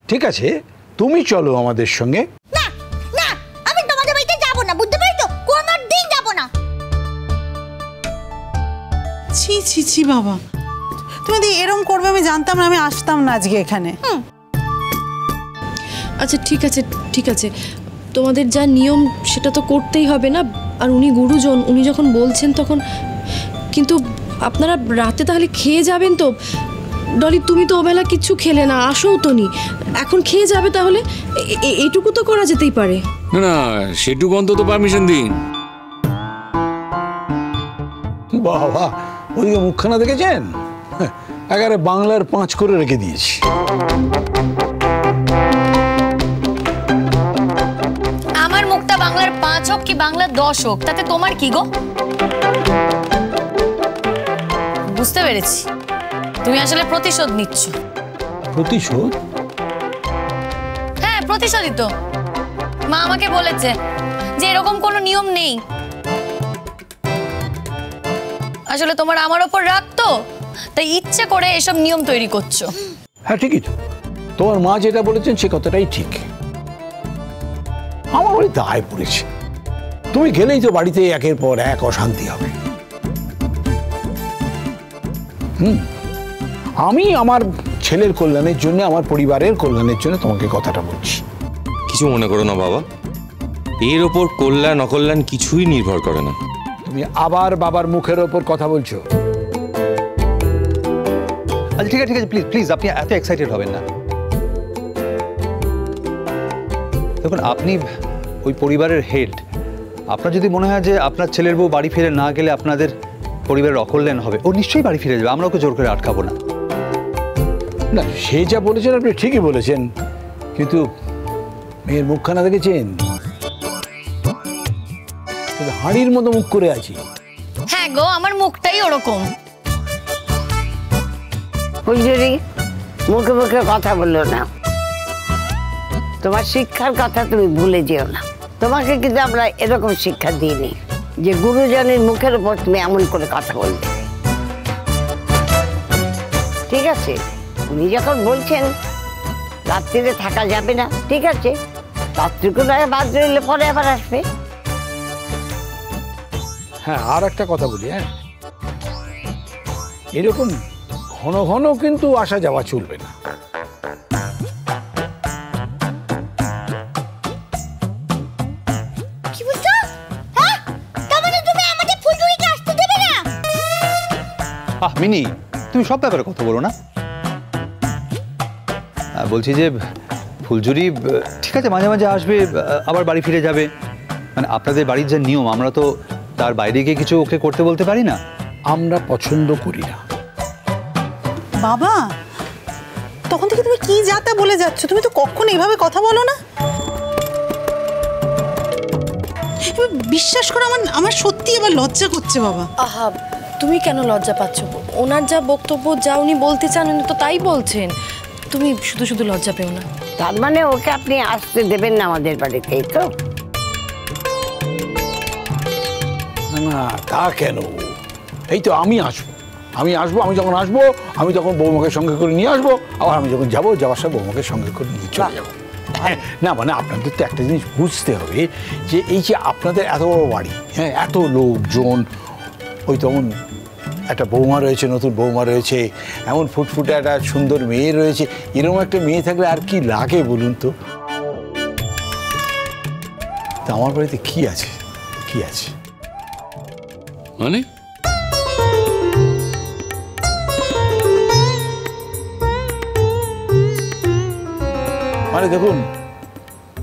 ঠিক আছে, তুমি চলো আমাদের সঙ্গে। না না, আমি তোমাদের বাড়িতে যাব না, বুঝতে পেরেছো? কোনোদিন যাব না। ছি ছি ছি বাবা, তুমি এরকম করবে আমি জানতাম না, আমি আসতাম না আজকে এখানে। আচ্ছা ঠিক আছে ঠিক আছে, তোমাদের যা নিয়ম সেটা তো করতেই হবে না। আর উনি গুরুজন, উনি যখন বলছেন তখন। কিন্তু আপনারা রাতে তাহলে খেয়ে যাবেন তো? ডলি, তুমি তো ওবেলা কিচ্ছু খেলে না, আসো তো নি, এখন খেয়ে যাবে তাহলে? এইটুকু তো করা যেতেই পারে। না না, সেটুকু অন্তত পারমিশন দিন। বাবা, ওইদিকে মুখখানা দেখেছেন? একেবারে বাংলার 5 করে রেখে দিয়েছি। আমার মুখটা বাংলার 5 হোক কি বাংলার 10 হোক, তাতে তোমার কি গো? বুঝতে পেরেছি, তুমি আসলে প্রতিশোধ নিচ্ছ। প্রতিশোধ? হ্যাঁ, প্রতিশোধই তো। মা আমাকে বলেছে যে এরকম কোনো নিয়ম নেই। আসলে তোমার আমার ওপর রাগ তো, তাই ইচ্ছে করে এসব নিয়ম তৈরি করছো। হ্যাঁ ঠিকই তো, তোমার মা যেটা বলেছেন সে কথাটাই ঠিক। আমার ওই দায় পড়েছে, তুমি গেলেই তো বাড়িতে একের পর এক অশান্তি হবে। আমি আমার ছেলের কল্যাণের জন্য, আমার পরিবারের কল্যাণের জন্য তোমাকে কথাটা বলছি। কিছু মনে করো না বাবা, এর ওপর কল্যাণ অকল্যাণ কিছুই নির্ভর করে না। তুমি আবার বাবার মুখের ওপর কথা বলছো। আচ্ছা ঠিক আছে ঠিক আছে, প্লিজ প্লিজ আপনি এত এক্সাইটেড হবেন না। দেখুন, আপনি ওই পরিবারের হেড, আপনার যদি মনে হয় যে আপনার ছেলের বউ বাড়ি ফিরে না গেলে আপনাদের পরিবারের অকল্যাণ হবে, ও নিশ্চয়ই বাড়ি ফিরে যাবে, আমরা ওকে জোর করে আটকাবো না। না, সে যা বলেছেন আপনি ঠিকই বলেছেন, কিন্তু মেয়ের মুখখানা দেখেছেন? হাঁড়ির মতো মুখ করে আছি। হ্যাঁ গো, আমার মুখটাই ওরকম। ফুলঝুরি, মুখে মুখে কথা বললো না, তোমার শিক্ষার কথা তুমি ভুলে যেও না। তোমাকে কিন্তু আমরা এরকম শিক্ষা দিইনি যে গুরুজনের মুখের উপর তুমি এমন করে কথা বলবে। ঠিক আছে, উনি যখন বলছেন রাত্রিরে থাকা যাবে না, ঠিক আছে, রাত্রিগুলো বাদ রইলে পরে আবার আসবে। হ্যাঁ, আর একটা কথা বলি, হ্যাঁ, এরকম ঘন ঘন কিন্তু আসা যাওয়া চলবে না। কি বলছো? হ্যাঁ, তার মানে তুমি আমাদের ফুলঝুরিকে আসতে দেবে না? মিনি, তুমি সব ব্যাপারে কথা বলো না। বলছি যে ফুলঝুরি ঠিক আছে মাঝে মাঝে আসবে, আবার বাড়ি ফিরে যাবে, মানে আপনাদের বাড়ির যে নিয়ম আমরা তো তার বাইরে গিয়ে কিছু ওকে করতে বলতে পারি না। আমরা পছন্দ করি না। বাবা, তখন থেকে তুমি কি যা তা বলে যাচ্ছ, তুমি তো কখনো এভাবে কথা বলো না। বিশ্বাস করো, আমার সত্যি এবার লজ্জা করছে বাবা। আহা, তুমি কেন লজ্জা পাচ্ছ? ওনার যা বক্তব্য, যা উনি বলতে চান উনি তো তাই বলছেন, তুমি শুধু শুধু লজ্জা পেও না। তার মানে ওকে আপনি আসতে দেবেন না আমাদের বাড়িতে, এই তো? না, তা কেন? এই তো আমি আসবো, আমি যখন আসবো আমি তখন বৌমাকে সঙ্গে করে নিয়ে আসবো, আবার আমি যখন যাবো যাওয়ার সময় বৌমাকে সঙ্গে করে নিয়ে চলে যাবো। না মানে আপনাদের তো একটা জিনিস বুঝতে হবে যে এই যে আপনাদের এত বড় বাড়ি, হ্যাঁ, এত লোকজন, ওই তখন একটা বৌমা রয়েছে, নতুন বৌমা রয়েছে, এমন ফুটফুটে একটা সুন্দর মেয়ে রয়েছে, এরকম একটা মেয়ে থাকলে আর কি লাগে বলুন তো? তা আমার বাড়িতে কি আছে, কি আছে মানে? মানে দেখুন,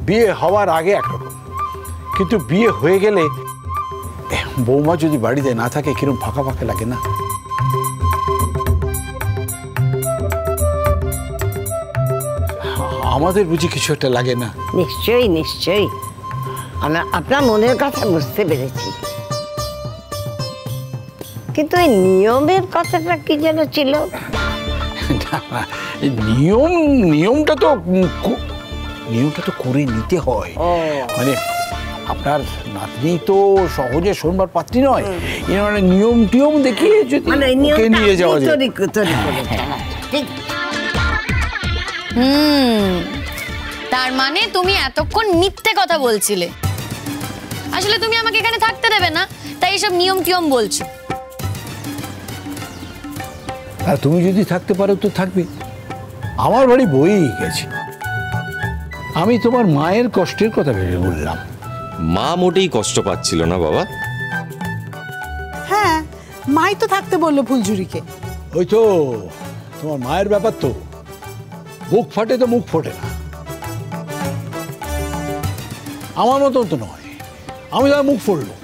বিয়ে হওয়ার আগে একরকম, কিন্তু বিয়ে হয়ে গেলে বৌমা যদি বাড়িতে না থাকে কিরকম ফাঁকা ফাঁকা লাগে না? আমাদের বুঝি কিছু একটা লাগে না? নিশ্চয়ই নিশ্চয়ই, আপনার মনের কথা বুঝতে পেরেছি, কিন্তু এই নিয়মের কথাটা কি যেন ছিল? নিয়মটা তো করে নিতে হয়। মানে আপনার নাতনি তো সহজে শোনবার পাত্রী নয়, মানে নিয়ম দেখিয়ে যদি নিয়ে যাওয়া যায়। তার মানে তুমি এতক্ষণ মিথ্যে কথা বলছিলে। আসলে তুমি আমাকে এখানে থাকতে দেবে না, তাই এসব নিয়ম টিয়ম বলছো। আর তুমি যদি থাকতে পারো তো থাকবে, আমার বাড়ি বই গেছে। আমি তোমার মায়ের কষ্টের কথা ভেবে বললাম। মা মোটেই কষ্ট পাচ্ছিল না বাবা। হ্যাঁ, মাই তো থাকতে বললো ফুলঝুরিকে। ওই তো তোমার মায়ের ব্যাপার, তো বুক ফাটে তো মুখ ফোটে না। আমার মতন তো নয়, আমি তার মুখ ফুললো,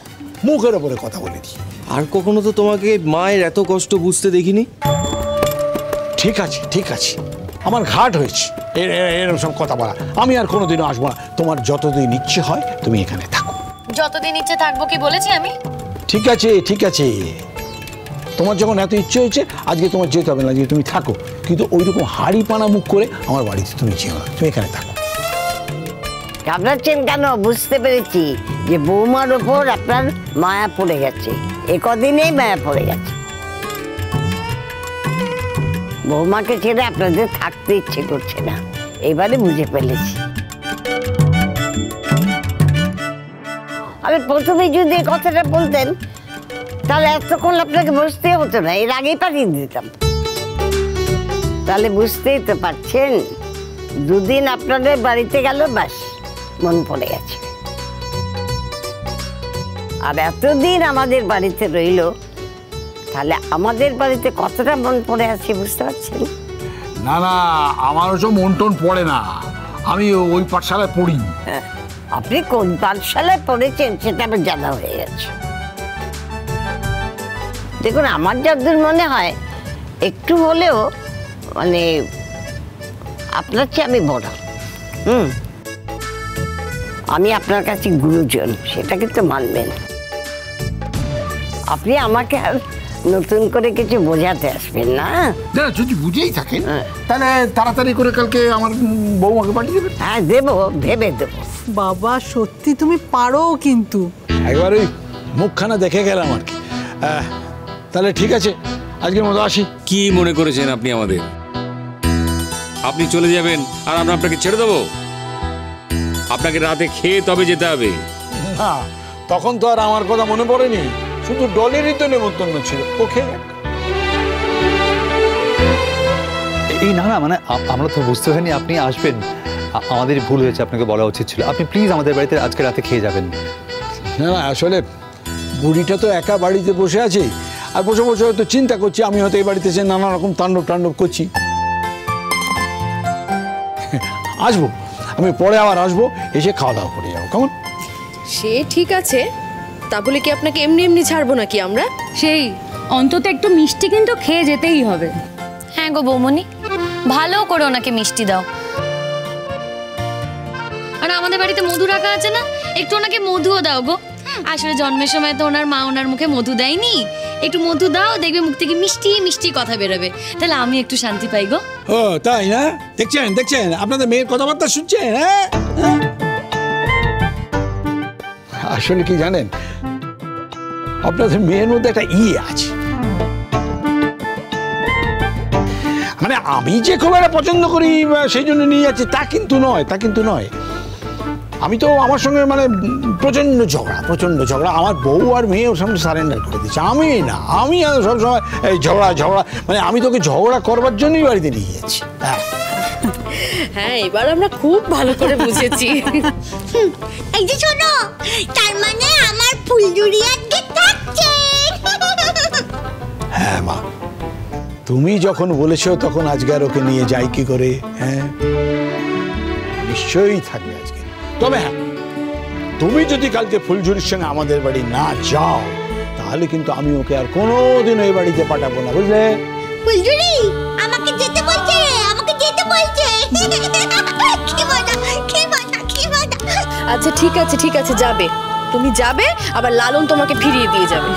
মুখের ওপরে কথা বলে দিই। আর কখনো তো তোমাকে মায়ের এত কষ্ট বুঝতে দেখিনি। ঠিক আছে ঠিক আছে, আমার ঘাট হয়েছে এরকম সব কথা বলা। আমি আর কোনোদিনও আসবো না। তোমার যতদিন ইচ্ছে হয় তুমি এখানে থাকো। যতদিন ইচ্ছে থাকবো কি বলেছি আমি? ঠিক আছে ঠিক আছে, তোমার যখন এত ইচ্ছে হয়েছে আজকে তোমার যেতে হবে না, যে তুমি থাকো। কিন্তু ওইরকম হাড়ি পানা মুখ করে আমার বাড়িতে তুমি যেও না, তুমি এখানে থাকো। ঘাবড়াচ্ছেন কেন? বুঝতে পেরেছি যে বৌমার ওপর আপনার মায়া পড়ে গেছে, এ কদিনেই মায়া পড়ে গেছে। বৌমাকে ছেড়ে আপনাদের থাকতে ইচ্ছে করছে না, এবারে বুঝে ফেলেছি। আমি প্রথমে যদি এই কথাটা বলতেন তাহলে এতক্ষণ আপনাকে বসতে হতো না, এর আগেই পাঠিয়ে দিতাম। তাহলে বুঝতেই তো পারছেন, দুদিন আপনাদের বাড়িতে গেল, ব্যাস মন পড়ে গেছে। আর এতদিন আমাদের বাড়িতে রইল, তাহলে আমাদের বাড়িতে কতটা মন পড়ে আছে বুঝতে পারছেন? না না, আমার ওসব মন টন পড়ে না, আমি ওই পাঠশালায় পড়ি। আপনি কোন পাঠশালায় পড়েছেন সেটা আমার জানা হয়ে গেছে। দেখুন, আমার যতদূর মনে হয় একটু হলেও মানে আপনার চেয়ে আমি বড়। আমি আপনার কাছে গুরুজন, সেটা কিন্তু মানবেন। আপনি আমাকে আর নতুন করে কিছু বোঝাতে আসবেন না। যদি বুঝেই থাকেন তাহলে তাড়াতাড়ি করে কালকে আমার বৌমাকে পাঠিয়ে দেবেন। হ্যাঁ দেবো, ভেবে দেবো। বাবা সত্যি তুমি পারো কিন্তু। একবার ওই মুখখানা দেখে গেলাম আর কি। তাহলে ঠিক আছে, আজকের মতো আসি। কি মনে করেছেন আপনি আমাদের? আপনি চলে যাবেন আর আমরা আপনাকে ছেড়ে দেবো? আপনাকে রাতে খেয়ে তবে যেতে হবে। না, তখন তো আর আমার কথা মনে পড়েনি, শুধু ডলেরই তো নেমন্তন্ন ছিল। ওকে এই না না, মানে আমরা তো বুঝতে পারিনি আপনি আসবেন। আমাদের ভুল হয়েছে, আপনাকে বলা উচিত ছিল। আপনি প্লিজ আমাদের বাড়িতে আজকে রাতে খেয়ে যাবেন। না না, আসলে বুড়িটা তো একা বাড়িতে বসে আছে, আর বসে বসে হয়তো চিন্তা করছি আমি হয়তো এই বাড়িতে এসে নানা রকম তাণ্ডব করছি। আসবো, আমি পরে আবার আসবো, এসে খাওয়া দাওয়া করে যাবো, কেমন? সে ঠিক আছে, তা বলে কি আপনাকে এমনি এমনি ছাড়বো নাকি আমরা? সেই অন্তত একটু মিষ্টি কিন্তু খেয়ে যেতেই হবে। হ্যাঁ গো বৌমনি, ভালো করে ওনাকে মিষ্টি দাও। আর আমাদের বাড়িতে মধু রাখা আছে না, একটু ওনাকে মধুও দাও গো। আসলে জন্মের সময় তো ওনার মা ওনার মুখে মধু দেয়নি, একটু মধু দাও, দেখবে মুখ থেকে মিষ্টি মিষ্টি কথা বেরোবে, তাহলে আমি একটু শান্তি পাই গো। ও তাই না? দেখছেন দেখছেন, আপনাদের মেয়ের কথাবার্তা শুনছেন? হ্যাঁ, আসলে কি জানেন, আপনাদের মেয়ের মধ্যে একটা আছে, মানে আমি যে খুব একটা পছন্দ করি সেই জন্য নিয়ে যাচ্ছি তা কিন্তু নয়, তা কিন্তু নয়। আমি তো আমার সঙ্গে মানে প্রচণ্ড ঝগড়া। আমার বউ আর মেয়ে ওর সামনে সারেন্ডার করে দিচ্ছে। আমি না, আমি সবসময় এই ঝগড়া, মানে আমি তোকে ঝগড়া করবার জন্যই বাড়িতে নিয়ে যাচ্ছি। হ্যাঁ, এবার আমরা খুব ভালো করে বুঝেছি। এই যে শোনো, তার মানে আমার ফুলঝুরি আজকে থাকছে। হ্যাঁ মা, তুমি যখন বলেছো তখন আজকে আর ওকে নিয়ে যাই কি করে? হ্যাঁ, নিশ্চয়ই থাকবে আজকে। তবে হ্যাঁ, তুমি যদি কালকে ফুলঝুরির সঙ্গে আমাদের বাড়ি না যাও তাহলে কিন্তু আমি ওকে আর কোনোদিন ওই বাড়িতে পাঠাবো না, বুঝলে? ফুলঝুরি আমাকে যেতে বলছে, আমাকে যেতে বলছে। কি মজা। আচ্ছা ঠিক আছে যাবে, তুমি যাবে, আবার লালন তোমাকে ফিরিয়ে দিয়ে যাবে।